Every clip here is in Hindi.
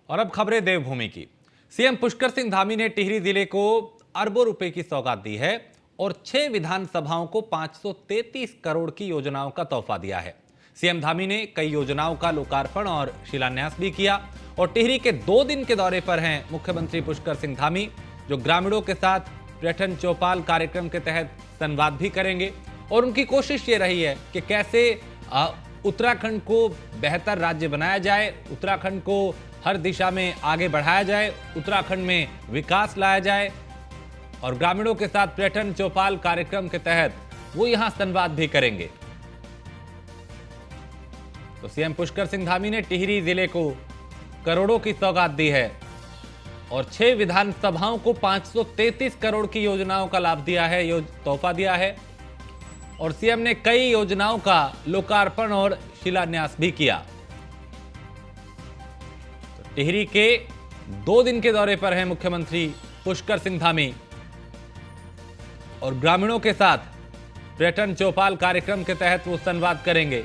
और अब खबरें देवभूमि की। सीएम पुष्कर सिंह धामी ने टिहरी जिले को अरबों रुपए की सौगात दी है और 6 विधानसभाओं को 533 करोड़ की योजनाओं का तोहफा दिया है। सीएम धामी ने कई योजनाओं का लोकार्पण और शिलान्यास भी किया और टिहरी के 2 दिन के दौरे पर हैं मुख्यमंत्री पुष्कर सिंह धामी, जो ग्रामीणों के साथ पर्यटन चौपाल कार्यक्रम के तहत संवाद भी करेंगे। और उनकी कोशिश ये रही है कि कैसे उत्तराखंड को बेहतर राज्य बनाया जाए, उत्तराखंड को हर दिशा में आगे बढ़ाया जाए, उत्तराखंड में विकास लाया जाए और ग्रामीणों के साथ पर्यटन चौपाल कार्यक्रम के तहत वो यहां संवाद भी करेंगे। तो सीएम पुष्कर सिंह धामी ने टिहरी जिले को करोड़ों की सौगात दी है और 6 विधानसभाओं को 533 करोड़ की योजनाओं का लाभ दिया है, तोहफा दिया है। और सीएम ने कई योजनाओं का लोकार्पण और शिलान्यास भी किया। तो टिहरी के 2 दिन के दौरे पर हैं मुख्यमंत्री पुष्कर सिंह धामी और ग्रामीणों के साथ पर्यटन चौपाल कार्यक्रम के तहत वो संवाद करेंगे।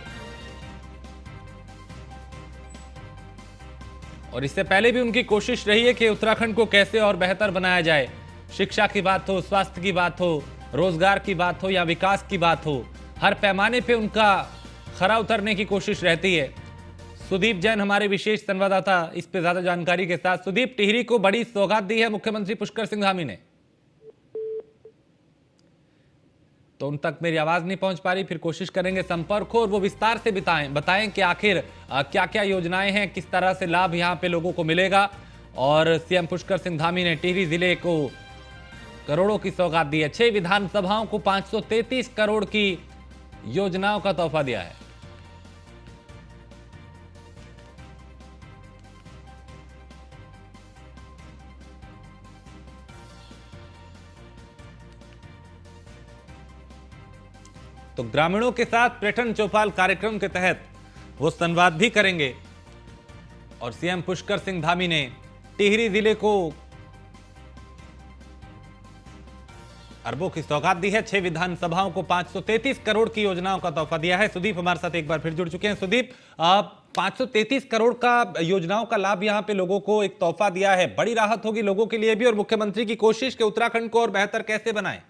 और इससे पहले भी उनकी कोशिश रही है कि उत्तराखंड को कैसे और बेहतर बनाया जाए। शिक्षा की बात हो, स्वास्थ्य की बात हो, रोजगार की बात हो या विकास की बात हो, हर पैमाने पे उनका खरा उतरने की कोशिश रहती है। सुदीप जैन हमारे विशेष संवाददाता इस पे ज्यादा जानकारी के साथ। सुदीप, टिहरी को बड़ी सौगात दी है मुख्यमंत्री पुष्कर सिंह धामी ने, तो उन तक मेरी आवाज नहीं पहुंच पा रही, फिर कोशिश करेंगे संपर्क हो और वो विस्तार से बताएं कि आखिर क्या क्या योजनाएं हैं, किस तरह से लाभ यहां पे लोगों को मिलेगा। और सीएम पुष्कर सिंह धामी ने टिहरी जिले को करोड़ों की सौगात दी है, 6 विधानसभाओं को 533 करोड़ की योजनाओं का तोहफा दिया है। तो ग्रामीणों के साथ पर्यटन चौपाल कार्यक्रम के तहत वो संवाद भी करेंगे और सीएम पुष्कर सिंह धामी ने टिहरी जिले को अरबों की सौगात दी है, 6 विधानसभाओं को 533 करोड़ की योजनाओं का तोहफा दिया है। सुदीप हमारे साथ एक बार फिर जुड़ चुके हैं। सुदीप, 533 करोड़ का योजनाओं का लाभ यहां पे लोगों को एक तोहफा दिया है, बड़ी राहत होगी लोगों के लिए भी और मुख्यमंत्री की कोशिश कि उत्तराखंड को और बेहतर कैसे बनाए।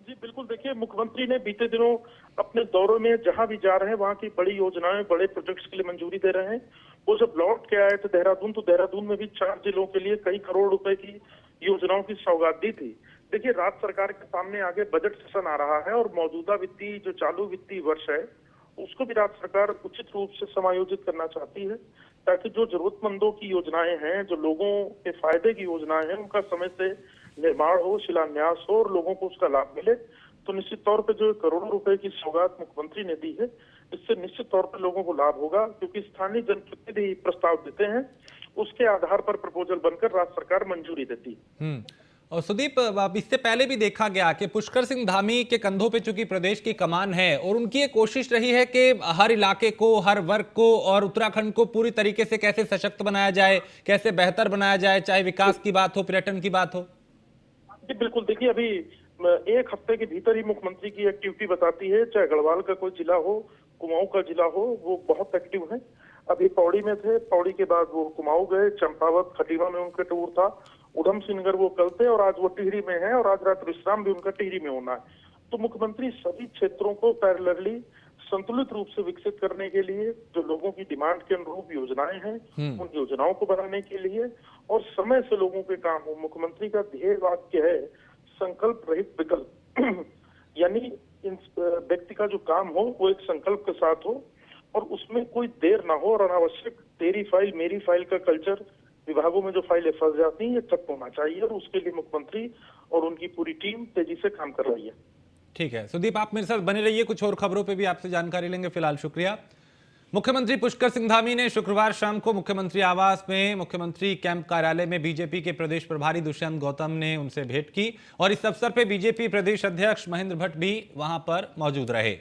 जी बिल्कुल, देखिए मुख्यमंत्री ने बीते दिनों अपने दौरों में जहां भी जा रहे हैं वहां की बड़ी योजनाएं, बड़े प्रोजेक्ट्स के लिए मंजूरी दे रहे हैं। वो जब लौट के आए थे देहरादून, तो देहरादून में भी 4 जिलों के लिए कई करोड़ रुपए की योजनाओं की सौगात दी थी। देखिए, राज्य सरकार के सामने आगे बजट सेशन आ रहा है और मौजूदा वित्तीय जो चालू वित्तीय वर्ष है उसको भी राज्य सरकार उचित रूप से समायोजित करना चाहती है, ताकि जो जरूरतमंदों की योजनाएं हैं, जो लोगों के फायदे की योजनाएं हैं, उनका समय से निर्माण हो, शिलान्यास हो और लोगों को उसका लाभ मिले। तो निश्चित तौर पे जो करोड़ों रुपए की सौगात मुख्यमंत्री ने दी है, इससे निश्चित तौर पे लोगों को लाभ होगा, क्योंकि स्थानीय जनप्रतिनिधि प्रस्ताव देते हैं, उसके आधार पर प्रपोजल बनकर राज्य सरकार मंजूरी देती है। और सुदीप, अब इससे पहले भी देखा गया कि पुष्कर सिंह धामी के कंधों पे चूंकि प्रदेश की कमान है और उनकी ये कोशिश रही है कि हर इलाके को, हर वर्ग को और उत्तराखंड को पूरी तरीके से कैसे सशक्त बनाया जाए, कैसे बेहतर बनाया जाए, चाहे विकास की बात हो, पर्यटन की बात हो। जी बिल्कुल, देखिए अभी 1 हफ्ते के भीतर ही मुख्यमंत्री की एक्टिविटी बताती है, चाहे गढ़वाल का कोई जिला हो, कुमाऊं का जिला हो, वो बहुत एक्टिव है। अभी पौड़ी में थे, पौड़ी के बाद वो कुमाऊं गए, चंपावत खटीमा में उनका टूर था, उधम सिंह नगर वो कल थे और आज वो टिहरी में है और आज रात विश्राम भी उनका टिहरी में होना है। तो मुख्यमंत्री सभी क्षेत्रों को पैरेलली संतुलित रूप से विकसित करने के लिए, जो लोगों की डिमांड के अनुरूप योजनाएं हैं, उन योजनाओं को बनाने के लिए और समय से लोगों के काम हो। मुख्यमंत्री का ध्येय वाक्य है संकल्प रहित विकल्प यानी व्यक्ति का जो काम हो वो एक संकल्प के साथ हो और उसमें कोई देर ना हो और अनावश्यक तेरी फाइल मेरी फाइल का कल्चर विभागों में जो फाइलें फंस जाती हैं, ये खत्म होना चाहिए और उसके लिए मुख्यमंत्री और उनकी पूरी टीम तेजी से काम कर रही है। ठीक है सुदीप, आप मेरे साथ बने रहिए, कुछ और खबरों पे भी आपसे जानकारी लेंगे। फिलहाल शुक्रिया। मुख्यमंत्री पुष्कर सिंह धामी ने शुक्रवार शाम को मुख्यमंत्री आवास में मुख्यमंत्री कैंप कार्यालय में बीजेपी के प्रदेश प्रभारी दुष्यंत गौतम ने उनसे भेंट की और इस अवसर पर बीजेपी प्रदेश अध्यक्ष महेंद्र भट्ट भी वहां पर मौजूद रहे।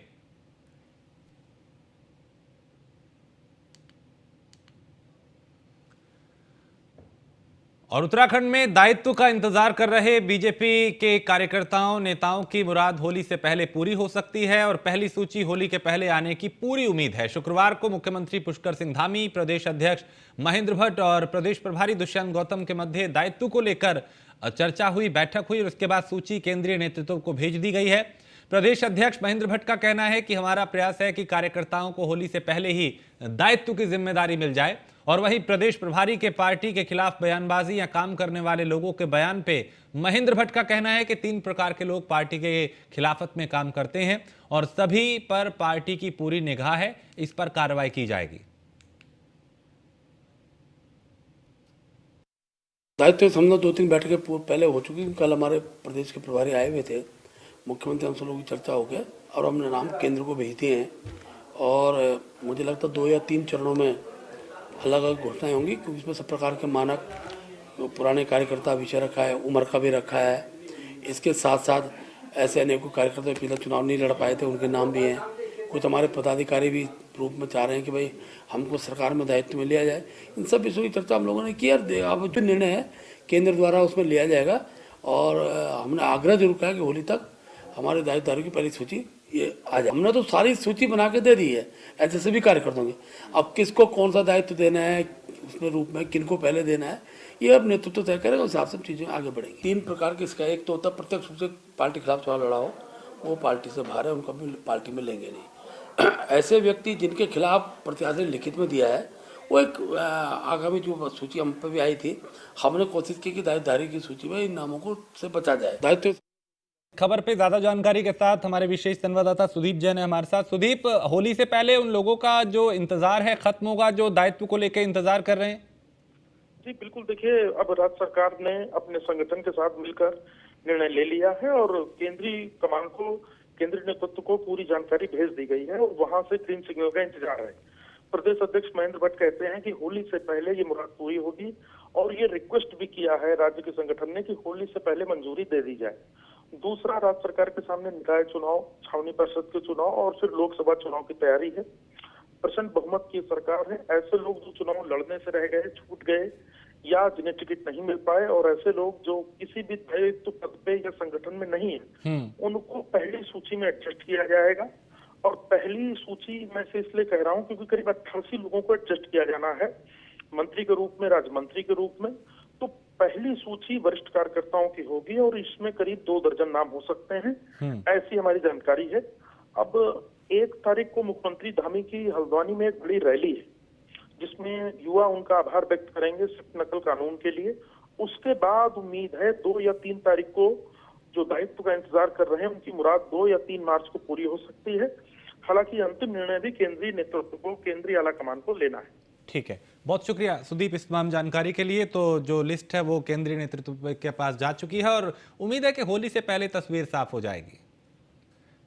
और उत्तराखंड में दायित्व का इंतजार कर रहे बीजेपी के कार्यकर्ताओं नेताओं की मुराद होली से पहले पूरी हो सकती है और पहली सूची होली के पहले आने की पूरी उम्मीद है। शुक्रवार को मुख्यमंत्री पुष्कर सिंह धामी, प्रदेश अध्यक्ष महेंद्र भट्ट और प्रदेश प्रभारी दुष्यंत गौतम के मध्य दायित्व को लेकर चर्चा हुई, बैठक हुई और उसके बाद सूची केंद्रीय नेतृत्व को भेज दी गई है। प्रदेश अध्यक्ष महेंद्र भट्ट का कहना है कि हमारा प्रयास है कि कार्यकर्ताओं को होली से पहले ही दायित्व की जिम्मेदारी मिल जाए और वहीं प्रदेश प्रभारी के पार्टी के खिलाफ बयानबाजी या काम करने वाले लोगों के बयान पे महेंद्र भट्ट का कहना है कि 3 प्रकार के लोग पार्टी के खिलाफत में काम करते हैं और सभी पर पार्टी की पूरी निगाह है, इस पर कार्रवाई की जाएगी। दायित्व समझो 2-3 बैठकें पहले हो चुकी। कल हमारे प्रदेश के प्रभारी आए हुए थे, मुख्यमंत्री हम सब लोगों की चर्चा हो गया और हमने नाम केंद्र को भेज दिए हैं और मुझे लगता है 2 या 3 चरणों में अलग अलग घोषणाएं होंगी, क्योंकि इसमें सब प्रकार के मानक, पुराने कार्यकर्ता विषय रखा है, उम्र का भी रखा है। इसके साथ साथ ऐसे अनेकों कार्यकर्ता पिछले चुनाव नहीं लड़ पाए थे, उनके नाम भी हैं। कुछ हमारे पदाधिकारी भी रूप में चाह रहे हैं कि भाई हमको सरकार में दायित्व में लिया जाए। इन सब विषयों की चर्चा हम लोगों ने की। अब जो निर्णय है केंद्र द्वारा उसमें लिया जाएगा और हमने आग्रह जरूर किया कि होली तक हमारे दायित्वधारियों की पहली सूची ये आ जाए। हमने तो सारी सूची बना के दे दी है ऐसे सभी कार्यकर्ताओं की। अब किसको कौन सा दायित्व देना है, उसमें रूप में किनको पहले देना है, ये अब नेतृत्व तय करेगा, उस हिसाब से चीजें आगे बढ़ेंगी। 3 प्रकार के इसका, एक तो होता प्रत्यक्ष रूप से पार्टी के खिलाफ चुनाव लड़ा हो, वो पार्टी से बाहर है, उनको भी पार्टी में लेंगे नहीं। ऐसे व्यक्ति जिनके खिलाफ प्रत्याशी ने लिखित में दिया है, वो एक आगामी जो सूची हम पर भी आई थी, हमने कोशिश की कि दायित्वधारी की सूची में इन नामों को से बचा जाए। दायित्व खबर पे ज्यादा जानकारी के साथ हमारे विशेष संवाददाता सुदीप जैन है हमारे साथ। सुदीप, होली से पहले उन लोगों का जो इंतजार है खत्म होगा जो दायित्व को लेकर इंतजार कर रहे हैं? जी बिल्कुल, देखिए अब राज्य सरकार ने अपने संगठन के साथ मिलकर निर्णय ले लिया है और केंद्रीय कमान को, केंद्रीय नेतृत्व को पूरी जानकारी भेज दी गई है और वहां से ग्रीन सिग्नल का इंतजार है। प्रदेश अध्यक्ष महेंद्र भट्ट कहते हैं कि होली से पहले ये मुराद पूरी होगी और ये रिक्वेस्ट भी किया है राज्य के संगठन ने कि होली से पहले मंजूरी दे दी जाए। दूसरा, राज्य सरकार के सामने निकाय चुनाव, छावनी परिषद के चुनाव और फिर लोकसभा चुनाव की तैयारी है। प्रचंड बहुमत की सरकार है। ऐसे लोग जो चुनाव लड़ने से रह गए, छूट गए या जिन्हें टिकट नहीं मिल पाए और ऐसे लोग जो किसी भी दायित्व पद पे या संगठन में नहीं है, उनको पहली सूची में एडजस्ट किया जाएगा। और पहली सूची मैं से इसलिए कह रहा हूँ क्योंकि करीब 88 लोगों को एडजस्ट किया जाना है, मंत्री के रूप में, राज्य मंत्री के रूप में। तो पहली सूची वरिष्ठ कार्यकर्ताओं की होगी और इसमें करीब 2 दर्जन नाम हो सकते हैं, ऐसी हमारी जानकारी है। अब 1 तारीख को मुख्यमंत्री धामी की हल्द्वानी में एक बड़ी रैली है जिसमें युवा उनका आभार व्यक्त करेंगे सिर्फ नकल कानून के लिए। उसके बाद उम्मीद है 2 या 3 तारीख को जो दायित्व का इंतजार कर रहे हैं उनकी मुराद 2 या 3 मार्च को पूरी हो सकती है। हालांकि अंतिम निर्णय भी केंद्रीय नेतृत्व को, केंद्रीय आला कमान को लेना है। ठीक है, बहुत शुक्रिया सुदीप इस तमाम जानकारी के लिए। तो जो लिस्ट है वो केंद्रीय नेतृत्व के पास जा चुकी है और उम्मीद है कि होली से पहले तस्वीर साफ हो जाएगी।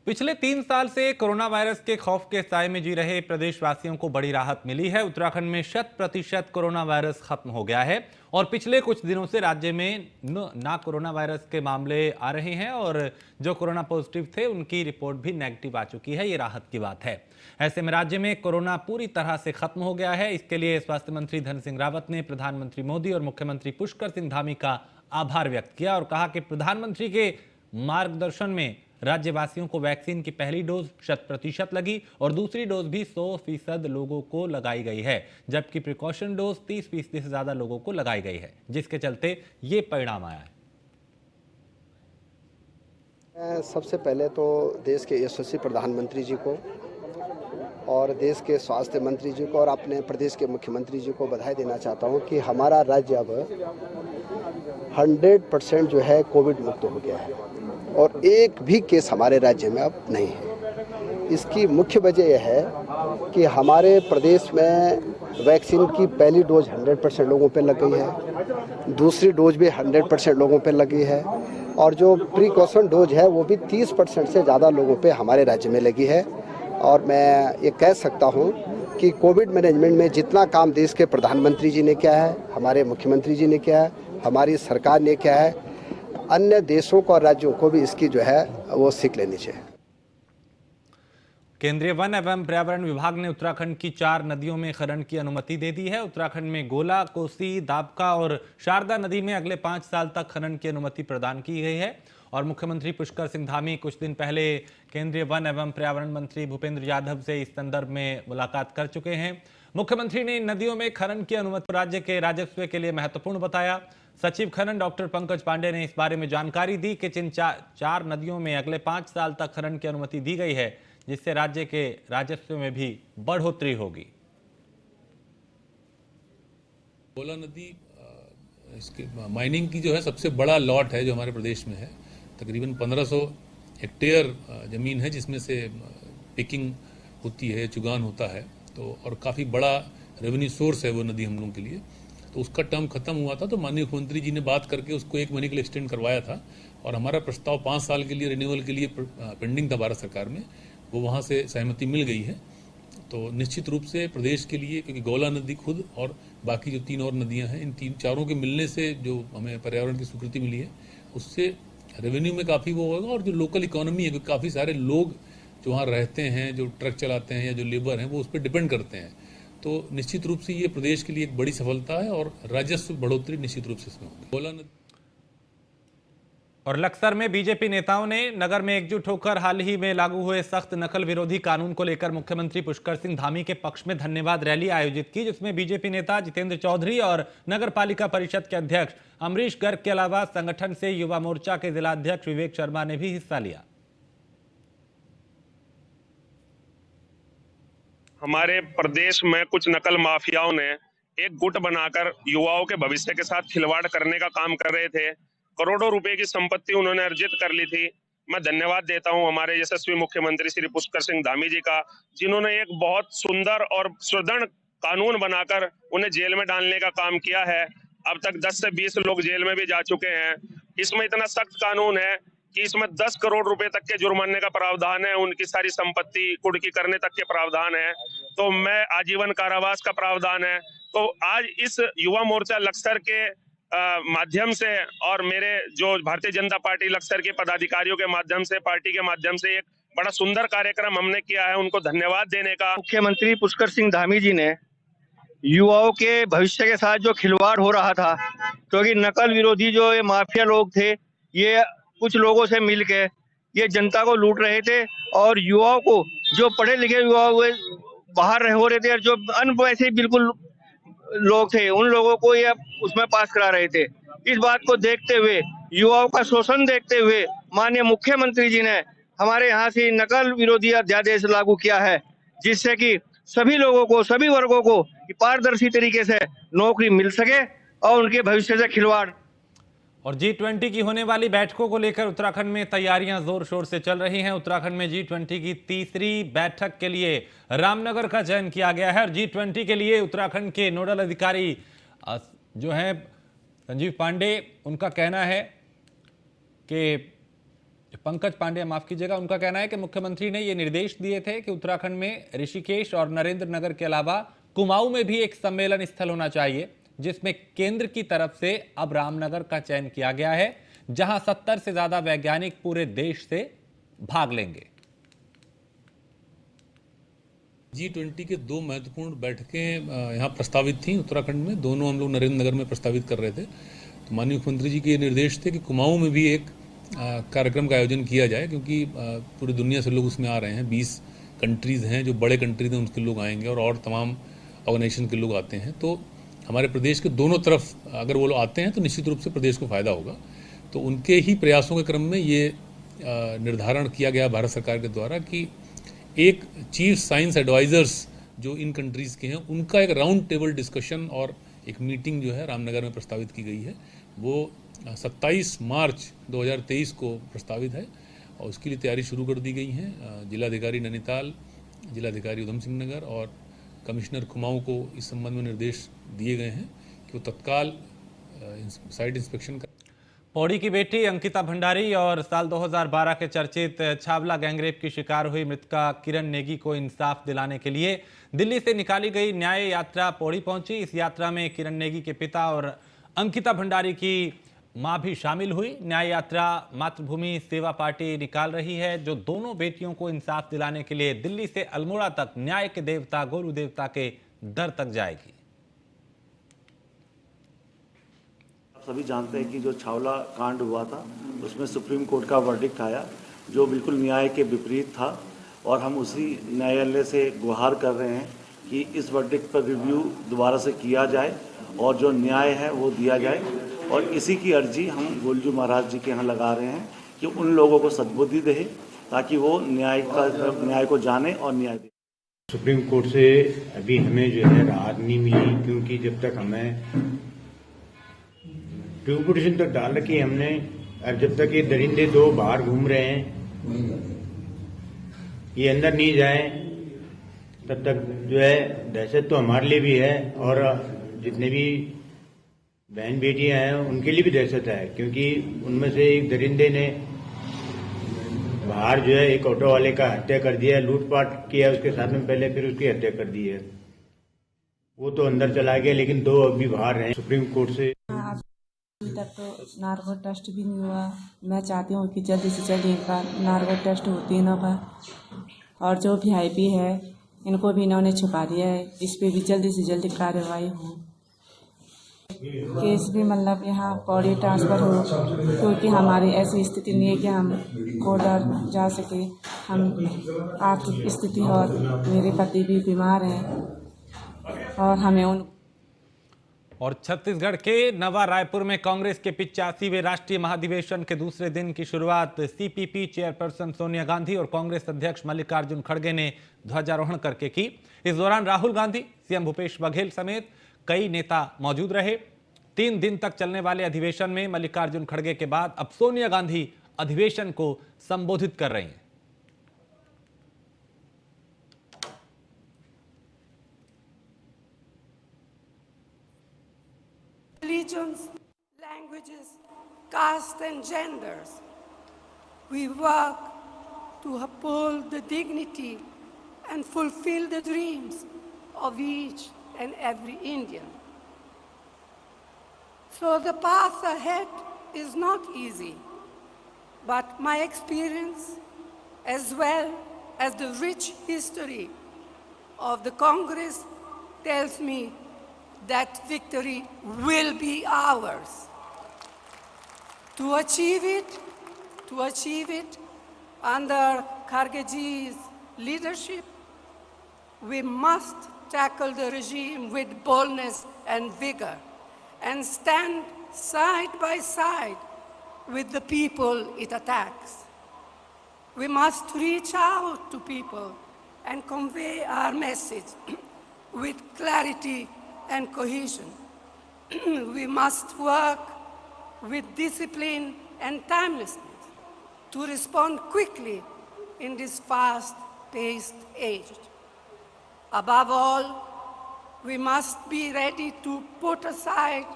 पिछले 3 साल से कोरोना वायरस के खौफ के साए में जी रहे प्रदेशवासियों को बड़ी राहत मिली है। उत्तराखंड में 100% कोरोना वायरस खत्म हो गया है और पिछले कुछ दिनों से राज्य में ना कोरोना वायरस के मामले आ रहे हैं और जो कोरोना पॉजिटिव थे उनकी रिपोर्ट भी नेगेटिव आ चुकी है। ये राहत की बात है। ऐसे में राज्य में कोरोना पूरी तरह से खत्म हो गया है। इसके लिए स्वास्थ्य मंत्री धन सिंह रावत ने प्रधानमंत्री मोदी और मुख्यमंत्री पुष्कर सिंह धामी का आभार व्यक्त किया और कहा कि प्रधानमंत्री के मार्गदर्शन में राज्यवासियों को वैक्सीन की पहली डोज 100% लगी और दूसरी डोज भी 100% लोगों को लगाई गई है, जबकि प्रिकॉशन डोज 30% से ज्यादा लोगों को लगाई गई है, जिसके चलते ये परिणाम आया है। सबसे पहले तो देश के यशस्वी प्रधानमंत्री जी को और देश के स्वास्थ्य मंत्री जी को और अपने प्रदेश के मुख्यमंत्री जी को बधाई देना चाहता हूं कि हमारा राज्य अब 100% जो है कोविड मुक्त हो गया है और एक भी केस हमारे राज्य में अब नहीं है। इसकी मुख्य वजह यह है कि हमारे प्रदेश में वैक्सीन की पहली डोज 100% लोगों पे लग गई है, दूसरी डोज भी 100% लोगों पे लगी है और जो प्रिकॉशन डोज है वो भी 30% से ज़्यादा लोगों पे हमारे राज्य में लगी है। और मैं ये कह सकता हूँ कि कोविड मैनेजमेंट में जितना काम देश के प्रधानमंत्री जी ने किया है, हमारे मुख्यमंत्री जी ने किया है, हमारी सरकार ने किया है, अन्य देशों को और राज्यों को भी इसकी जो है वो सीख लेनी चाहिए। केंद्रीय वन एवं पर्यावरण विभाग ने उत्तराखंड की 4 नदियों में खनन की अनुमति दे दी है। उत्तराखंड में गोला, कोसी, दाबका और शारदा नदी में अगले 5 साल तक खनन की अनुमति प्रदान की गई है। और मुख्यमंत्री पुष्कर सिंह धामी कुछ दिन पहले केंद्रीय वन एवं पर्यावरण मंत्री भूपेंद्र यादव से इस संदर्भ में मुलाकात कर चुके हैं। मुख्यमंत्री ने इन नदियों में खनन की अनुमति राज्य के राजस्व के लिए महत्वपूर्ण बताया। सचिव खनन डॉक्टर पंकज पांडे ने इस बारे में जानकारी दी कि जिन 4 नदियों में अगले 5 साल तक खनन की अनुमति दी गई है, जिससे राज्य के राजस्व में भी बढ़ोतरी होगी। गोला नदी इसके माइनिंग की जो है सबसे बड़ा लॉट है जो हमारे प्रदेश में है। तकरीबन 1500 हेक्टेयर जमीन है जिसमें से पिकिंग होती है, चुगान होता है। तो और काफ़ी बड़ा रेवेन्यू सोर्स है वो नदी हम लोगों के लिए। तो उसका टर्म खत्म हुआ था तो माननीय मुख्यमंत्री जी ने बात करके उसको 1 महीने के लिए एक्सटेंड करवाया था और हमारा प्रस्ताव 5 साल के लिए रिन्यूअल के लिए पेंडिंग था भारत सरकार में, वो वहाँ से सहमति मिल गई है। तो निश्चित रूप से प्रदेश के लिए, क्योंकि गौला नदी खुद और बाकी जो 3 और नदियाँ हैं, इन चारों के मिलने से जो हमें पर्यावरण की स्वीकृति मिली है उससे रेवेन्यू में काफ़ी वो होगा। और जो लोकल इकोनॉमी है, क्योंकि काफ़ी सारे लोग जो वहाँ रहते हैं, जो ट्रक चलाते हैं या जो लेबर हैं, वो उस पर डिपेंड करते हैं। तो निश्चित रूप से ये प्रदेश के लिए एक बड़ी सफलता है और राजस्व बढ़ोतरी निश्चित रूप से इसमें होगी। गौला नदी और लक्सर में बीजेपी नेताओं ने नगर में एकजुट होकर हाल ही में लागू हुए सख्त नकल विरोधी कानून को लेकर मुख्यमंत्री पुष्कर सिंह धामी के पक्ष में धन्यवाद रैली आयोजित की, जिसमें बीजेपी नेता जितेंद्र चौधरी और नगर पालिका परिषद के अध्यक्ष अमरीश गर्ग के अलावा संगठन से युवा मोर्चा के जिला अध्यक्ष विवेक शर्मा ने भी हिस्सा लिया। हमारे प्रदेश में कुछ नकल माफियाओं ने एक गुट बनाकर युवाओं के भविष्य के साथ खिलवाड़ करने का काम कर रहे थे। करोड़ों रुपए की संपत्ति उन्होंने अर्जित कर ली थी। मैं धन्यवाद देता हूं हमारे यशस्वी मुख्यमंत्री श्री पुष्कर सिंह धामी जी का, जिन्होंने एक बहुत सुंदर और सुदृढ़ कानून बनाकर उन्हें जेल में डालने का काम किया है। अब तक 10 से 20 लोग जेल में भी जा चुके हैं। इसमें इतना सख्त कानून है कि इसमें 10 करोड़ रुपए तक के जुर्माने का प्रावधान है, उनकी सारी संपत्ति कुर्की करने तक के प्रावधान है। तो मैं आजीवन कारावास का प्रावधान है। तो आज इस युवा मोर्चा लक्सर के माध्यम से और मेरे जो भारतीय जनता पार्टी लक्सर के पदाधिकारियों के माध्यम से, पार्टी के माध्यम से एक बड़ा सुंदर कार्यक्रम हमने किया है उनको धन्यवाद देने का। मुख्यमंत्री पुष्कर सिंह धामी जी ने युवाओं के भविष्य के साथ जो खिलवाड़ हो रहा था, क्योंकि नकल विरोधी जो ये माफिया लोग थे, ये कुछ लोगों से मिलके ये जनता को लूट रहे थे और युवाओं को, जो पढ़े लिखे युवा हुए बाहर हो रहे थे और जो अनवैसे बिल्कुल लोग थे, उन लोगों को ये उसमें पास करा रहे थे। इस बात को देखते हुए, युवाओं का शोषण देखते हुए माननीय मुख्यमंत्री जी ने हमारे यहाँ से नकल विरोधी अध्यादेश लागू किया है, जिससे कि सभी लोगों को, सभी वर्गों को पारदर्शी तरीके से नौकरी मिल सके और उनके भविष्य से खिलवाड़। और G20 की होने वाली बैठकों को लेकर उत्तराखंड में तैयारियां जोर शोर से चल रही हैं। उत्तराखंड में G20 की तीसरी बैठक के लिए रामनगर का चयन किया गया है और G20 के लिए उत्तराखंड के नोडल अधिकारी जो हैं संजीव पांडे, उनका कहना है कि पंकज पांडे, माफ कीजिएगा, उनका कहना है कि मुख्यमंत्री ने ये निर्देश दिए थे कि उत्तराखंड में ऋषिकेश और नरेंद्र नगर के अलावा कुमाऊं में भी एक सम्मेलन स्थल होना चाहिए, जिसमें केंद्र की तरफ से अब रामनगर का चयन किया गया है, जहां 70 से ज्यादा वैज्ञानिक पूरे देश से भाग लेंगे। G20 के 2 महत्वपूर्ण बैठकें यहाँ प्रस्तावित थीं उत्तराखंड में। दोनों हम लोग नरेंद्र नगर में प्रस्तावित कर रहे थे। तो माननीय मुख्यमंत्री जी के निर्देश थे कि कुमाऊं में भी एक कार्यक्रम का आयोजन किया जाए, क्योंकि पूरी दुनिया से लोग उसमें आ रहे हैं। 20 कंट्रीज़ हैं, जो बड़े कंट्रीज हैं उनके लोग आएंगे और तमाम ऑर्गेनाइजेशन के लोग आते हैं। तो हमारे प्रदेश के दोनों तरफ अगर वो लोग आते हैं तो निश्चित रूप से प्रदेश को फ़ायदा होगा। तो उनके ही प्रयासों के क्रम में ये निर्धारण किया गया भारत सरकार के द्वारा कि एक चीफ साइंस एडवाइजर्स जो इन कंट्रीज़ के हैं, उनका एक राउंड टेबल डिस्कशन और एक मीटिंग जो है रामनगर में प्रस्तावित की गई है। वो 27 मार्च 2023 को प्रस्तावित है और उसके लिए तैयारी शुरू कर दी गई है। जिलाधिकारी नैनीताल, जिलाधिकारी उधम सिंह नगर और कमिश्नर कुमाऊं को इस संबंध में निर्देश दिए गए हैं कि वो तत्काल साइट इंस्पेक्शन कर। पौड़ी की बेटी अंकिता भंडारी और साल 2012 के चर्चित छावला गैंगरेप की शिकार हुई मृतका किरण नेगी को इंसाफ दिलाने के लिए दिल्ली से निकाली गई न्याय यात्रा पौड़ी पहुंची। इस यात्रा में किरण नेगी के पिता और अंकिता भंडारी की मां भी शामिल हुई। न्याय यात्रा मातृभूमि सेवा पार्टी निकाल रही है, जो दोनों बेटियों को इंसाफ दिलाने के लिए दिल्ली से अल्मोड़ा तक न्याय के देवता गोलू देवता के दर तक जाएगी। आप सभी जानते हैं कि जो छावला कांड हुआ था उसमें सुप्रीम कोर्ट का वर्डिक्ट आया जो बिल्कुल न्याय के विपरीत था, और हम उसी न्यायालय से गुहार कर रहे हैं कि इस वर्डिक्ट पर रिव्यू दोबारा से किया जाए और जो न्याय है वो दिया जाए। और इसी की अर्जी हम गोलजू महाराज जी के यहाँ लगा रहे हैं कि उन लोगों को सद्बुद्धि दे ताकि वो न्याय को जाने और न्याय दे। सुप्रीम कोर्ट से अभी हमें जो है राहत नहीं मिली, क्योंकि जब तक हमें पिटीशन तो डाल रखी हमने, अब जब तक ये दरिंदे दो बाहर घूम रहे हैं, ये अंदर नहीं जाए, तब तक जो है दहशत तो हमारे लिए भी है और जितने भी बहन बेटियां हैं उनके लिए भी दहशत है, क्योंकि उनमें से एक दरिंदे ने बाहर जो है एक ऑटो वाले का हत्या कर दिया, लूटपाट किया उसके साथ में पहले, फिर उसकी हत्या कर दी है। वो तो अंदर चला गया, लेकिन दो अभी बाहर हैं सुप्रीम कोर्ट से। अभी तक तो नार्को टेस्ट भी नहीं हुआ। मैं चाहती हूँ कि जल्दी से जल्दी इनका नार्को टेस्ट हो तीनों का, और जो VIP है इनको भी इन्होंने छुपा दिया है, इस पे भी जल्दी से जल्दी कार्रवाई हो। केस भी मतलब यहाँ पौड़ी ट्रांसफ़र हो, क्योंकि हमारी ऐसी स्थिति नहीं है कि हम कोर्ट जा सके। हम आर्थिक स्थिति और मेरे पति भी बीमार हैं और हमें उन। और छत्तीसगढ़ के नवा रायपुर में कांग्रेस के 85वें राष्ट्रीय महाधिवेशन के दूसरे दिन की शुरुआत CPP चेयरपर्सन सोनिया गांधी और कांग्रेस अध्यक्ष मल्लिकार्जुन खड़गे ने ध्वजारोहण करके की। इस दौरान राहुल गांधी, CM भूपेश बघेल समेत कई नेता मौजूद रहे। 3 दिन तक चलने वाले अधिवेशन में मल्लिकार्जुन खड़गे के बाद अब सोनिया गांधी अधिवेशन को संबोधित कर रही हैं। Religions, languages, castes and genders. We work to uphold the dignity and fulfill the dreams of each and every Indian. So the path ahead is not easy, but my experience as well as the rich history of the Congress tells me that victory will be ours. To achieve it under Khargeji's leadership, we must tackle the regime with boldness and vigor and stand side by side with the people it attacks. We must reach out to people and convey our message with clarity and cohesion. We must work with discipline and timelessness to respond quickly in this fast-paced age. Above all, we must be ready to put aside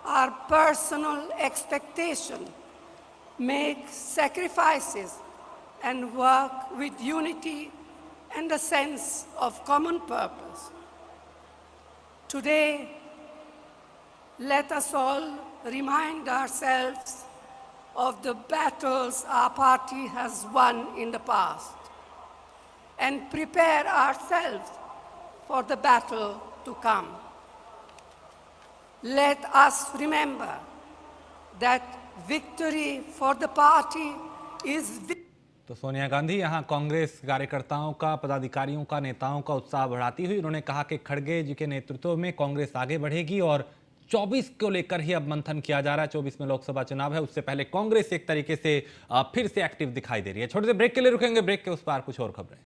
our personal expectation, make sacrifices, and work with unity and a sense of common purpose. Today, let us all remind ourselves of the battles our party has won in the past and prepare ourselves for the battle to come. Let us remember that victory for the party is तो सोनिया गांधी यहां कांग्रेस कार्यकर्ताओं का, पदाधिकारियों का, नेताओं का उत्साह बढ़ाती हुई उन्होंने कहा कि खड़गे जी के नेतृत्व में कांग्रेस आगे बढ़ेगी और 24 को लेकर ही अब मंथन किया जा रहा है। 24 में लोकसभा चुनाव है, उससे पहले कांग्रेस एक तरीके से फिर से एक्टिव दिखाई दे रही है। छोटे से ब्रेक के लिए रुकेंगे, ब्रेक के उस पार कुछ और खबरें।